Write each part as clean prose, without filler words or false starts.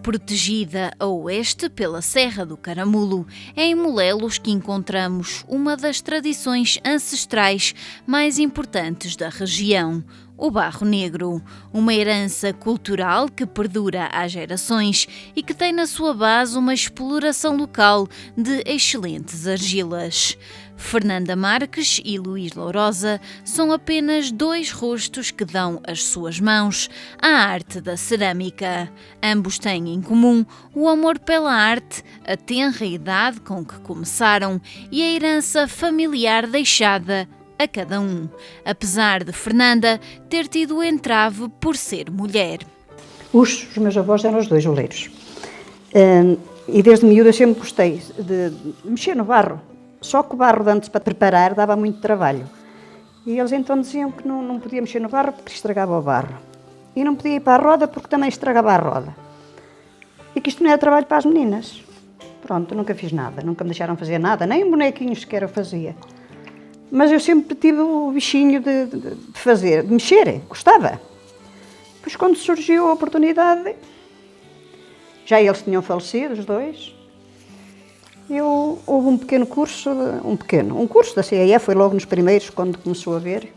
Protegida a oeste pela Serra do Caramulo, é em Molelos que encontramos uma das tradições ancestrais mais importantes da região, o barro negro, uma herança cultural que perdura há gerações e que tem na sua base uma exploração local de excelentes argilas. Fernanda Marques e Luís Lourosa são apenas dois rostos que dão as suas mãos à arte da cerâmica. Ambos têm em comum o amor pela arte, a tenra idade com que começaram e a herança familiar deixada a cada um, apesar de Fernanda ter tido o entrave por ser mulher. Os meus avós eram os dois oleiros. E desde miúda eu sempre gostei de mexer no barro. Só que o barro de antes para preparar dava muito trabalho. E eles então diziam que não podia mexer no barro porque estragava o barro. E não podia ir para a roda porque também estragava a roda. E que isto não era trabalho para as meninas. Pronto, nunca fiz nada, nunca me deixaram fazer nada, nem bonequinhos sequer eu fazia. Mas eu sempre tive o bichinho de fazer, de mexer, gostava. Depois quando surgiu a oportunidade, já eles tinham falecido, os dois, houve um pequeno curso, um curso da CEE, foi logo nos primeiros, quando começou a haver,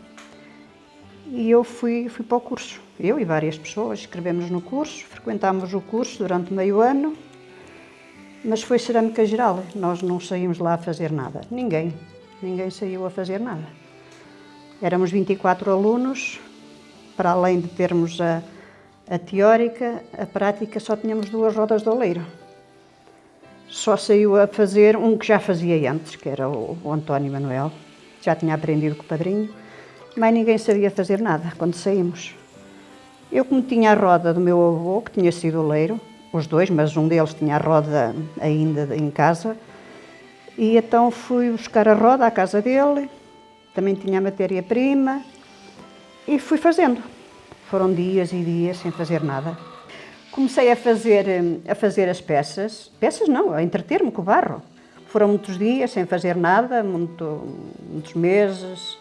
e eu fui para o curso. Eu e várias pessoas escrevemos no curso, frequentámos o curso durante meio ano, mas foi cerâmica geral, nós não saímos lá a fazer nada, ninguém saiu a fazer nada. Éramos 24 alunos, para além de termos a teórica, a prática só tínhamos 2 rodas de oleiro. Só saiu a fazer um que já fazia antes, que era o António Manuel, já tinha aprendido com o padrinho, mas ninguém sabia fazer nada quando saímos. Eu, como tinha a roda do meu avô, que tinha sido oleiro, os dois, mas um deles tinha a roda ainda em casa, e então fui buscar a roda à casa dele, também tinha a matéria-prima, e fui fazendo. Foram dias e dias sem fazer nada. Comecei a fazer as peças não, a entreter-me com o barro. Foram muitos dias sem fazer nada, muitos meses,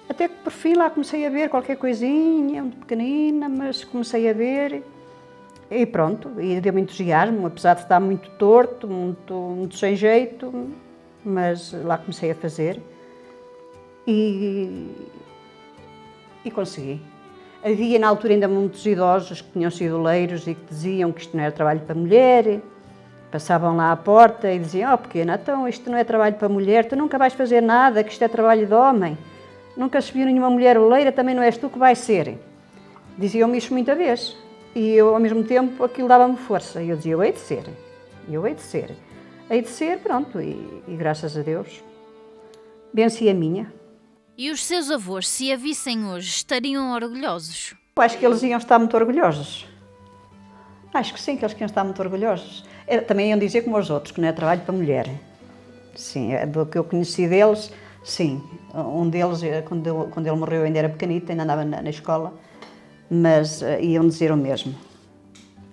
até que por fim lá comecei a ver qualquer coisinha, muito pequenina, mas comecei a ver e pronto, e deu-me entusiasmo, apesar de estar muito torto, muito sem jeito, mas lá comecei a fazer e consegui. Havia na altura ainda muitos idosos que tinham sido oleiros e que diziam que isto não era trabalho para mulher, passavam lá à porta e diziam: "Oh pequena, então isto não é trabalho para mulher, tu nunca vais fazer nada, que isto é trabalho de homem, nunca se viu nenhuma mulher oleira, também não és tu que vais ser." Diziam-me isto muita vez e eu ao mesmo tempo aquilo dava-me força e eu dizia: "Eu hei de ser, hei de ser, pronto", e graças a Deus venci a minha. E os seus avós, se a vissem hoje, estariam orgulhosos? Eu acho que eles iam estar muito orgulhosos. Acho que sim, que eles iam estar muito orgulhosos. Também iam dizer como os outros, que não é trabalho para mulher. Sim, do que eu conheci deles, sim. Um deles, quando ele morreu, ainda era pequenito, ainda andava na escola, mas iam dizer o mesmo.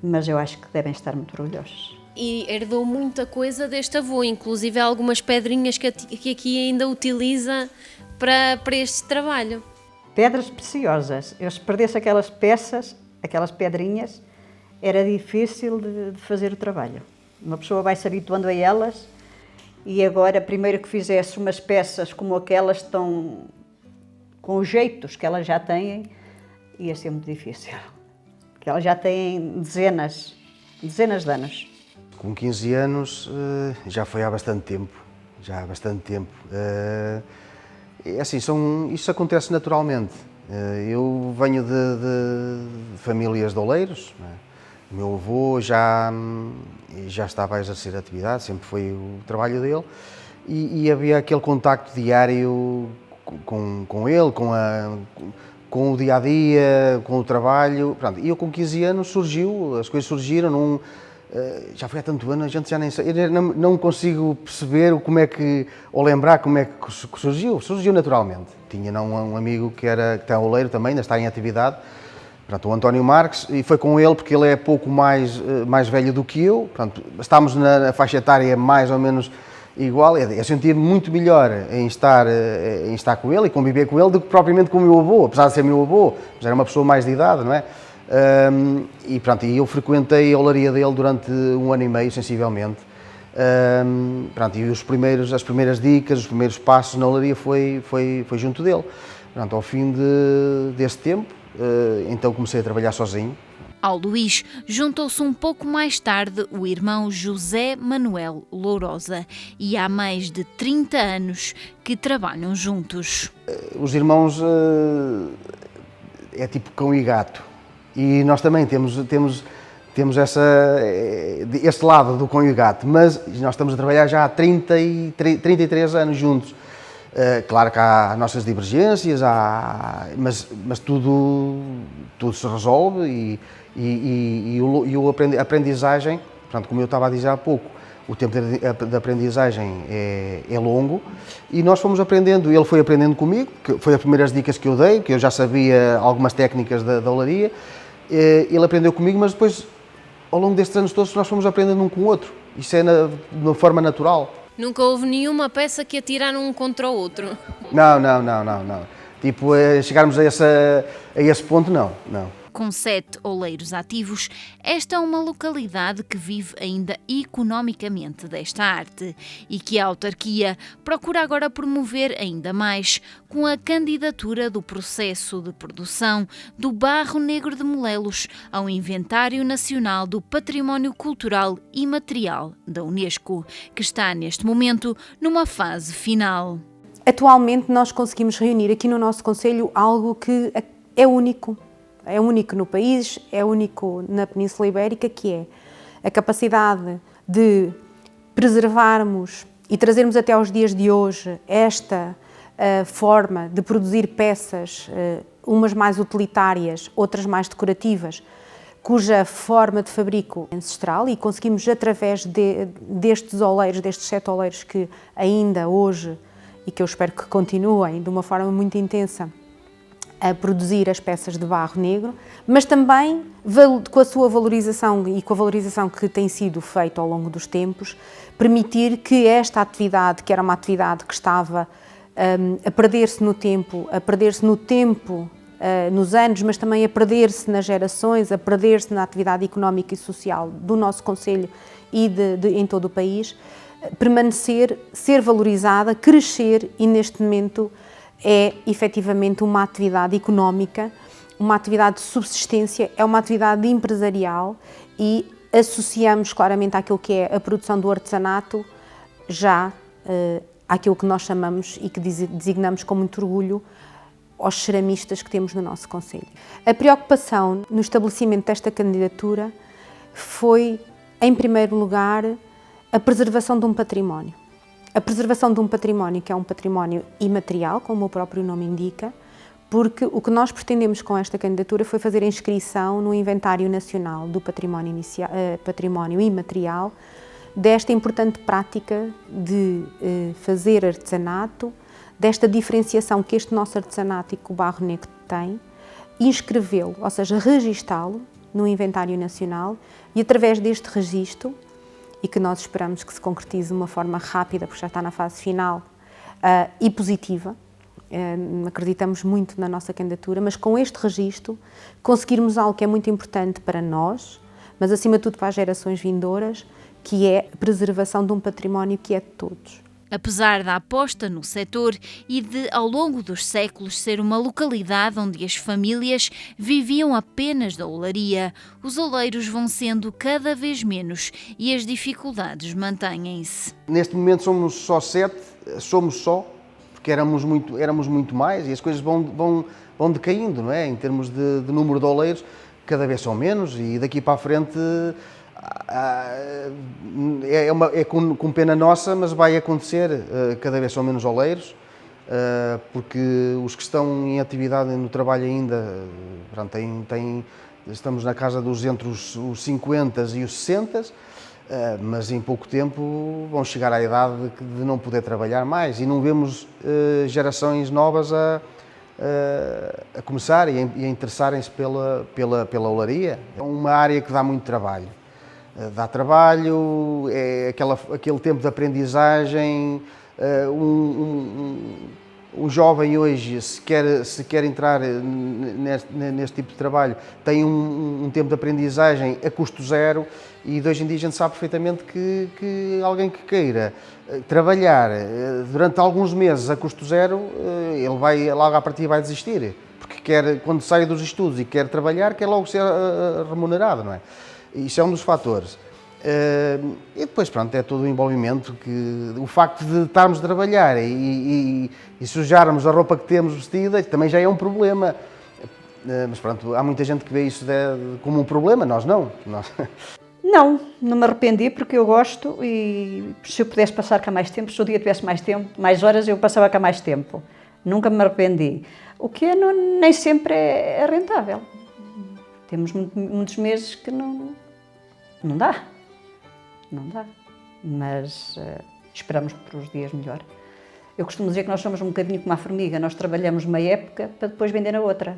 Mas eu acho que devem estar muito orgulhosos. E herdou muita coisa deste avô, inclusive algumas pedrinhas que aqui ainda utiliza para este trabalho. Pedras preciosas. Eu, se perdesse aquelas peças, aquelas pedrinhas, era difícil de fazer o trabalho. Uma pessoa vai se habituando a elas e agora, primeiro que fizesse umas peças como aquelas, estão com os jeitos que elas já têm, ia ser muito difícil. Porque elas já têm dezenas de anos. Com 15 anos já foi há bastante tempo. Assim, isso acontece naturalmente. Eu venho de famílias de oleiros. O meu avô já estava a exercer a atividade, sempre foi o trabalho dele, e havia aquele contacto diário com ele, com o dia-a-dia, com o trabalho. Pronto, e eu com 15 anos as coisas surgiram, já foi há tanto ano, a gente já nem sei, eu não consigo perceber ou lembrar como é que surgiu naturalmente. Tinha um amigo que é oleiro também, ainda está em atividade, portanto, o António Marques, e foi com ele porque ele é pouco mais velho do que eu, portanto, estamos na faixa etária mais ou menos igual. Eu sentia-me muito melhor em estar com ele e conviver com ele do que propriamente com o meu avô, apesar de ser meu avô, mas era uma pessoa mais de idade, não é? E pronto, e eu frequentei a olaria dele durante 1 ano e meio, sensivelmente. Pronto, e as primeiras dicas, os primeiros passos na olaria foi junto dele. Pronto, ao fim desse tempo, então comecei a trabalhar sozinho. Ao Luís juntou-se um pouco mais tarde o irmão José Manuel Lourosa e há mais de 30 anos que trabalham juntos. Os irmãos é tipo cão e gato, e nós também temos este lado do cão e gato, mas nós estamos a trabalhar já há 33 anos juntos. Claro que há nossas divergências, mas tudo se resolve e a aprendizagem, portanto, como eu estava a dizer há pouco, o tempo de aprendizagem é longo e nós fomos aprendendo, ele foi aprendendo comigo, que foi as primeiras dicas que eu dei, que eu já sabia algumas técnicas da olaria, ele aprendeu comigo, mas depois, ao longo destes anos todos, nós fomos aprendendo um com o outro, isso é de uma forma natural. Nunca houve nenhuma peça que atiraram um contra o outro? Não. Tipo, chegarmos a esse ponto, não. Com 7 oleiros ativos, esta é uma localidade que vive ainda economicamente desta arte e que a autarquia procura agora promover ainda mais com a candidatura do processo de produção do barro negro de Molelos ao Inventário Nacional do Património Cultural Imaterial da Unesco, que está neste momento numa fase final. Atualmente nós conseguimos reunir aqui no nosso concelho algo que é único. É único no país, é único na Península Ibérica, que é a capacidade de preservarmos e trazermos até aos dias de hoje esta forma de produzir peças, umas mais utilitárias, outras mais decorativas, cuja forma de fabrico é ancestral, e conseguimos através destes oleiros, destes 7 oleiros que ainda hoje, e que eu espero que continuem de uma forma muito intensa, a produzir as peças de barro negro, mas também com a sua valorização e com a valorização que tem sido feita ao longo dos tempos, permitir que esta atividade, que era uma atividade que estava a perder-se no tempo, nos anos, mas também a perder-se nas gerações, a perder-se na atividade económica e social do nosso concelho e em todo o país, permanecer, ser valorizada, crescer, e neste momento é efetivamente uma atividade económica, uma atividade de subsistência, é uma atividade empresarial, e associamos claramente àquilo que é a produção do artesanato já àquilo que nós chamamos e que designamos com muito orgulho aos ceramistas que temos no nosso concelho. A preocupação no estabelecimento desta candidatura foi, em primeiro lugar, a preservação de um património. A preservação de um património que é um património imaterial, como o próprio nome indica, porque o que nós pretendemos com esta candidatura foi fazer a inscrição no Inventário Nacional do Património Imaterial desta importante prática de fazer artesanato, desta diferenciação que este nosso artesanato e que o barro negro tem, inscrevê-lo, ou seja, registá-lo no Inventário Nacional, e através deste registro, e que nós esperamos que se concretize de uma forma rápida, porque já está na fase final, e positiva, acreditamos muito na nossa candidatura, mas com este registro conseguirmos algo que é muito importante para nós, mas acima de tudo para as gerações vindouras, que é a preservação de um património que é de todos. Apesar da aposta no setor e de, ao longo dos séculos, ser uma localidade onde as famílias viviam apenas da olaria, os oleiros vão sendo cada vez menos e as dificuldades mantêm-se. Neste momento somos só 7, porque éramos muito mais, e as coisas vão decaindo, não é? Em termos de número de oleiros, cada vez são menos, e daqui para a frente é com pena nossa, mas vai acontecer. Cada vez são menos oleiros, porque os que estão em atividade no trabalho ainda, pronto, estamos na casa entre os 50 e os 60, mas em pouco tempo vão chegar à idade de não poder trabalhar mais, e não vemos gerações novas a começar e a interessarem-se pela olaria. É uma área que dá muito trabalho. Dá trabalho, é aquele tempo de aprendizagem, o jovem hoje, se quer entrar neste tipo de trabalho, tem um tempo de aprendizagem a custo zero, e de hoje em dia a gente sabe perfeitamente que alguém que queira trabalhar durante alguns meses a custo zero, ele vai, logo à partida vai desistir, porque quando sai dos estudos e quer trabalhar, quer logo ser remunerado, não é? Isso é um dos fatores. E depois, pronto, é todo o envolvimento, o facto de estarmos a trabalhar e sujarmos a roupa que temos vestida também já é um problema. Mas pronto, há muita gente que vê isso como um problema, nós não. Não me arrependi, porque eu gosto, e se eu pudesse passar cá mais tempo, se o dia tivesse mais tempo, mais horas, eu passava cá mais tempo. Nunca me arrependi. O que nem sempre é rentável. Temos muitos meses que não dá. Não dá. Mas esperamos por os dias melhor. Eu costumo dizer que nós somos um bocadinho como a formiga. Nós trabalhamos uma época para depois vender na outra.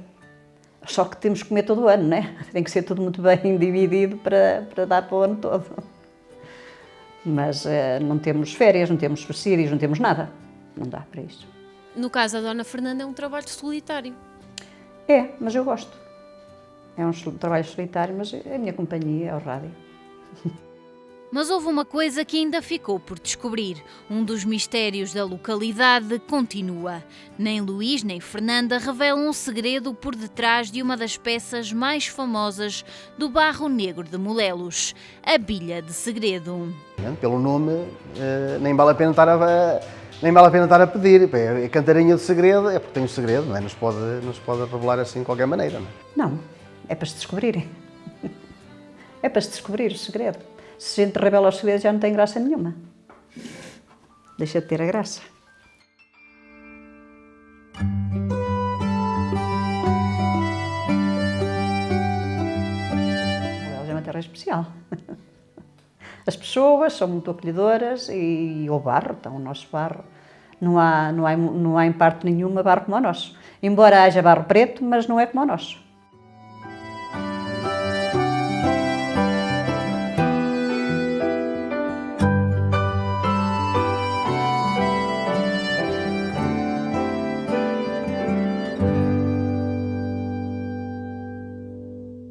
Só que temos que comer todo o ano, não é? Tem que ser tudo muito bem dividido para dar para o ano todo. Mas não temos férias, não temos subsídios, não temos nada. Não dá para isso. No caso da Dona Fernanda, é um trabalho solitário. É, mas eu gosto. É um trabalho solitário, mas é a minha companhia, é o rádio. Mas houve uma coisa que ainda ficou por descobrir. Um dos mistérios da localidade continua. Nem Luís nem Fernanda revelam um segredo por detrás de uma das peças mais famosas do Barro Negro de Molelos, a Bilha de Segredo. Pelo nome, nem vale a pena estar a pedir. É a cantarinha de segredo, é porque tem um segredo, não é? Não se pode revelar assim de qualquer maneira. Não, é para se descobrirem. É para se descobrir o segredo. Se a gente revela os segredos, já não tem graça nenhuma. Deixa de ter a graça. Molelos é uma terra especial. As pessoas são muito acolhedoras e o barro, então o nosso barro, não há em parte nenhuma barro como o nosso. Embora haja barro preto, mas não é como o nosso.